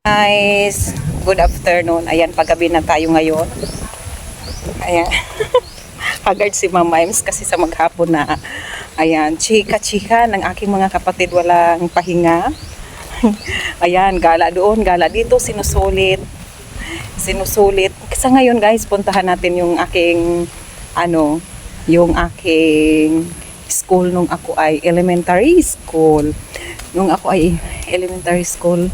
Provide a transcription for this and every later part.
Guys, good afternoon. Ayan, paggabi na tayo ngayon. Ayan. Haggard si Mama Ems kasi sa maghapon na. Ayan, chika-chika ng aking mga kapatid walang pahinga. Ayan, gala doon, gala dito, sinusulit. Sa ngayon guys, puntahan natin yung aking, yung aking school nung ako ay elementary school. Nung ako ay elementary school,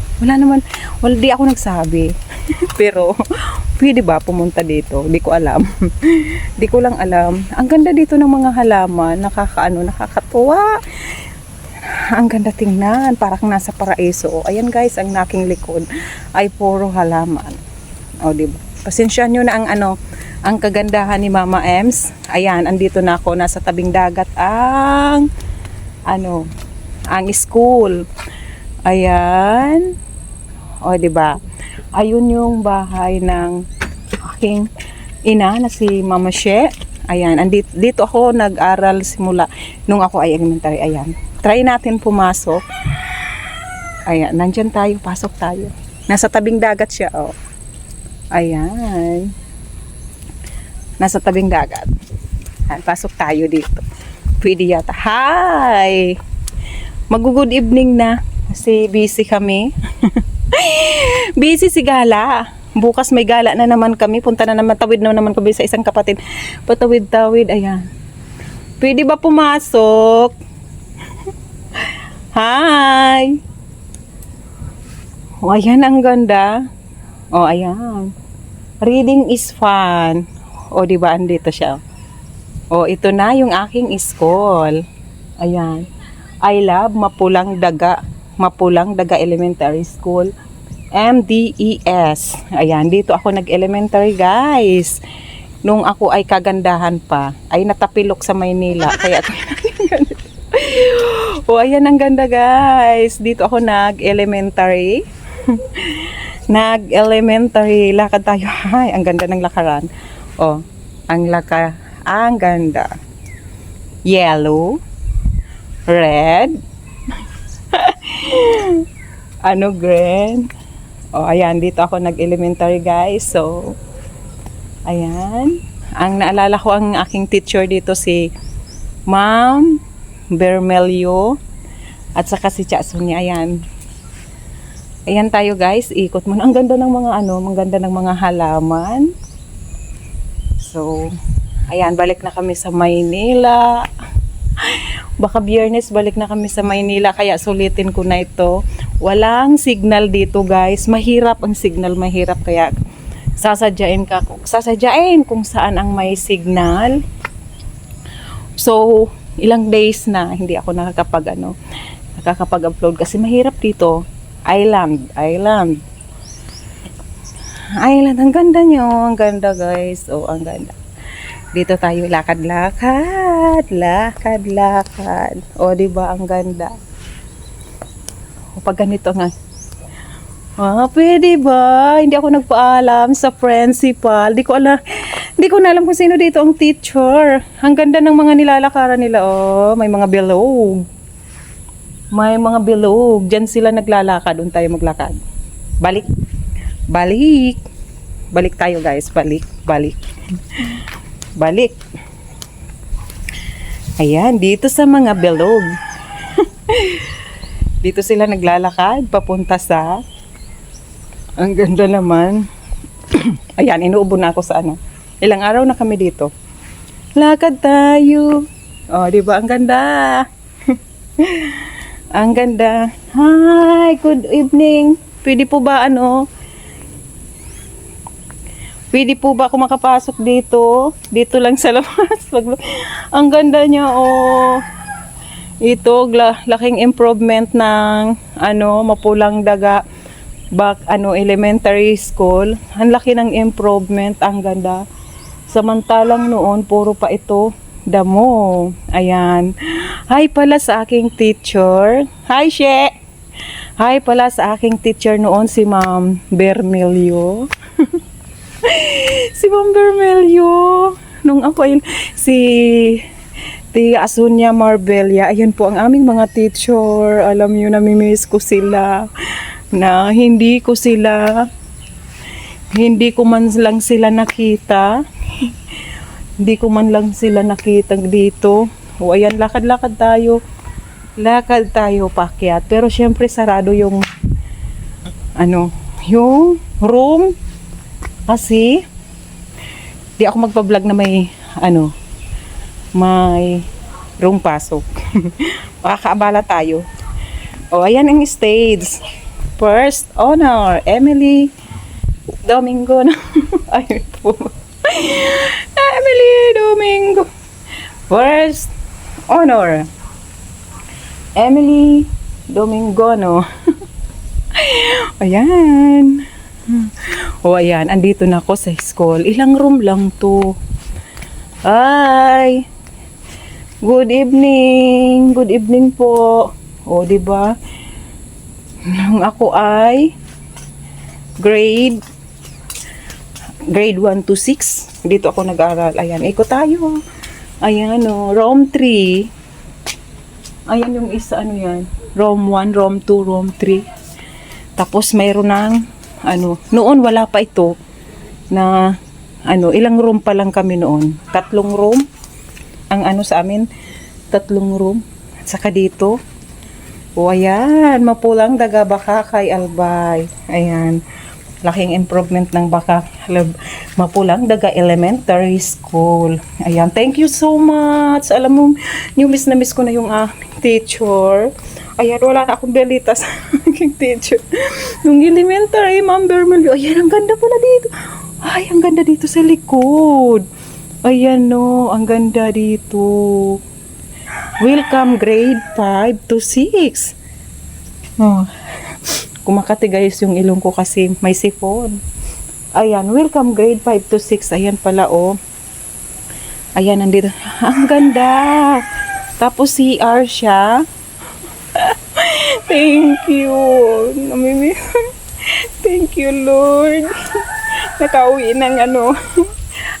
di ako nagsabi. Pero, pwede ba pumunta dito? Di ko alam. Di ko lang alam. Ang ganda dito ng mga halaman, nakakatuwa. Ang ganda tingnan, parang nasa paraiso. Ayan guys, ang aking likod ay puro halaman. O, diba? Pasensyahan nyo na ang kagandahan ni Mama Ems. Ayan, andito na ako, nasa tabing dagat ang school. Ayan. O, diba? Ayun yung bahay ng aking ina na si Mama She. Ayan, dito ako nag-aral simula nung ako ay elementary. Ayan. Try natin pumasok. Ayan, nandyan tayo, pasok tayo. Nasa tabing dagat siya, oh. Ayan. Nasa tabing dagat. Ayan, pasok tayo dito. Pwede yata. Hi! Mag-good evening na. Kasi busy kami. Busy si Gala. Bukas may gala na naman kami. Punta na naman, tawid na naman kami sa isang kapatid. Patawid-tawid. Ayan. Pwede ba pumasok? Hi! O, ayan, ang ganda. O, ayan. Reading is fun. O, diba, andito siya. O, ito na yung aking school. Ayan. I love Mapulang Daga Elementary School. MDES. Ayan, dito ako nag-elementary, guys. Nung ako ay kagandahan pa, ay natapilok sa Maynila. Kaya o, ayan, ang ganda, guys. Dito ako nag-elementary. Nag-elementary. Lakad tayo. Ay, ang ganda ng lakaran. O, ang ganda. Yellow. Red. Green. O, ayan, dito ako nag-elementary, guys. So, ayan. Ang naalala ko ang aking teacher dito si Ma'am Bermelio at saka si Tia Sonia. Ayan. Ayan tayo, guys. Ikot mo. Ang ganda ng mga ang ganda ng mga halaman. So, ayan, balik na kami sa Maynila. Baka Biyernes balik na kami sa Maynila, kaya sulitin ko na ito. Walang signal dito, guys. Mahirap ang signal, mahirap, kaya sasadyain kung saan ang may signal. So, ilang days na hindi ako nakakapag-upload kasi mahirap dito. Island. Ang ganda nyo. Ang ganda, guys. Oh, ang ganda. Dito tayo lakad-lakad. O, diba? Ang ganda. O, pag ganito nga. Pwede ba? Hindi ako nagpaalam sa principal. Di ko na alam kung sino dito ang teacher. Ang ganda ng mga nilalakaran nila. Oh, may mga bilog. Diyan sila naglalakad. Doon tayo maglakad. Balik tayo, guys. Balik. Ayan, dito sa mga bilog. Dito sila naglalakad papunta sa, ang ganda naman. Ayan, inuubo na ako sa ilang araw na kami dito. Lakad tayo. Oh, diba? Ang ganda. Ang ganda. Hi, good evening. Pwede po ba Pwede po ba ako makapasok dito? Dito lang sa labas. Ang ganda niya, oh. Ito, laking improvement ng Mapulang Daga elementary school. Ang laki ng improvement, ang ganda. Samantalang noon, puro pa ito damo. Ayan. Hi pala sa aking teacher. Hi, She! Hi pala sa aking teacher noon, si Ma'am Bermelio. Si Ma'am Bermelio. Nung ako si Tia Sonia Marbella. Ayan po ang aming mga teacher. Alam nyo, namimiss ko sila. na hindi ko man lang sila nakita. Hindi ko man lang sila nakita dito. O ayan, lakad-lakad tayo. Lakad tayo paakyat. Pero syempre sarado yung yung room. Kasi di ako magpa-vlog na may room pasok. Makakaabala tayo. O ayan ang stage. First honor, Emily Domingo. Ayun po. Emily Domingo. First honor, Emily Domingo, no? Ayan. O ayan, andito na ako sa school. Ilang room lang to. Hi. Good evening. Good evening po. O, di ba? Nung ako ay grade 1 to 6. Dito ako nag-aral. Ayan, ikot tayo. Ayan, room 3. Ayan yung isa, yan. Room 1, room 2, room 3. Tapos mayroon ng, noon wala pa ito, na, ilang room pa lang kami noon. 3 room. Ang sa amin, 3 room. At saka dito. O, ayan, mapulang daga Bakakay Albay. Ayan. Laking improvement ng Mapulang Daga Elementary School. Ayan, thank you so much. Alam mo, miss na miss ko na yung teacher. Ayan, wala na akong belita sa aking teacher. Nung elementary, Ma'am Bermelio. Ayan, ang ganda pala dito. Ay, ang ganda dito sa likod. Ayan, ang ganda dito. Welcome grade 5 to 6. Oh. Kumakati guys yung ilong ko kasi may sipon. Ayan, welcome grade 5 to 6. Ayan pala, Ayan, nandito. Ang ganda. Tapos CR siya. Thank you. Thank you, Lord. Nakauwi ng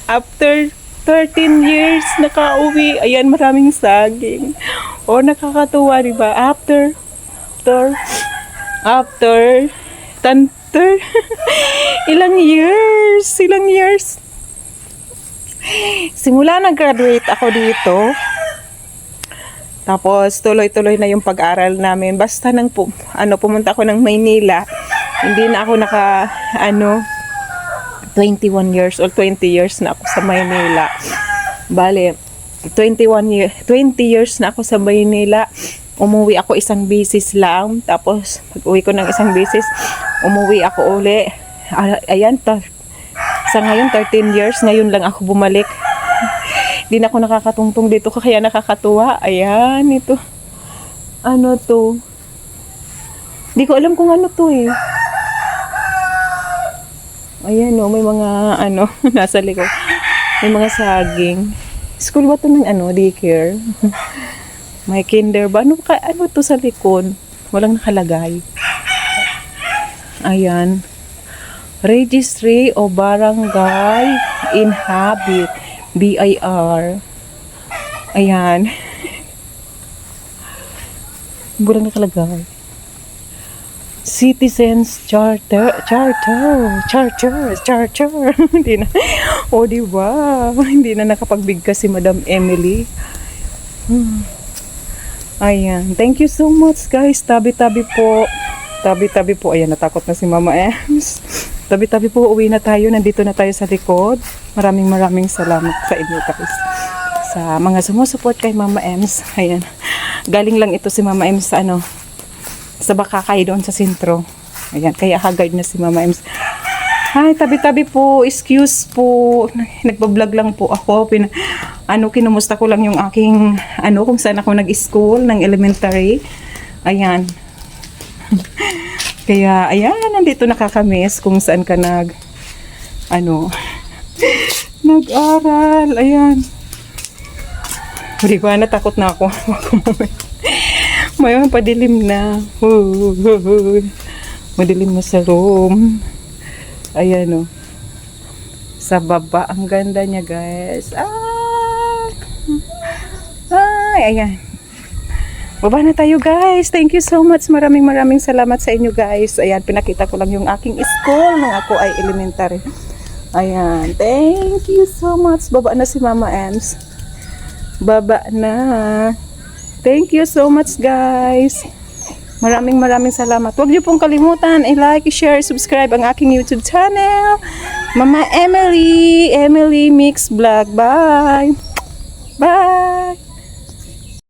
after 13 years nakauwi. Ayan, maraming saging. Nakakatuwa, diba? After ilang years. Simula nag-graduate ako dito. Tapos tuloy-tuloy na yung pag-aral namin. Basta pumunta ako ng Maynila. Hindi na ako 21 years or 20 years na ako sa Maynila. Bale, 20 years na ako sa Maynila. Umuwi ako isang beses lang. Tapos, pag-uwi ko ng isang beses, umuwi ako uli. Ayan, sa ngayon, 13 years. Ngayon lang ako bumalik. Di na ako nakakatungtong dito. Kaya nakakatuwa. Ayan, ito. Ano to? Di ko alam kung ano to eh. Ayan may mga nasa likod. May mga saging. School ba to ng daycare? May kinder ba? Ano to sa likod? Walang nakalagay. Ayan. Registry o Barangay Inhabit. BIR. Ayan. Walang nakalagay. Citizens Charter. Hindi na. Diba? Hindi na nakapagbigkas si Madam Emily. Ayan. Thank you so much, guys. Tabi-tabi po. Ayan, natakot na si Mama Ems. Tabi-tabi po, uwi na tayo. Nandito na tayo sa likod. Maraming salamat sa inyo, guys. Sa mga sumusuport kay Mama Ems. Ayan. Galing lang ito si Mama Ems sa Bakakay doon sa sentro. Ayan, kaya haggard na si Mama Ems. Hi, tabi-tabi po. Excuse po. Nagbablog lang po ako. Kinumusta ko lang yung aking, kung saan ako nag-school ng elementary. Ayan. Kaya, ayan, nandito nakakamiss kung saan ka nag-aral. Ayan. Hindi ba, natakot na ako. May padilim na. Madilim na sa room. Ayan sa baba. Ang ganda niya, guys. Ay, ayan. Baba na tayo guys. Thank you so much. Maraming salamat sa inyo guys. Ayan, pinakita ko lang yung aking school nung ako ay elementary. Ayan, thank you so much. Baba na si Mama Ems. Baba na. Thank you so much guys. Maraming salamat. Huwag niyo pong kalimutan i-like, i-share, subscribe ang aking YouTube channel. Mama Emily Mix Vlog. Bye. Bye.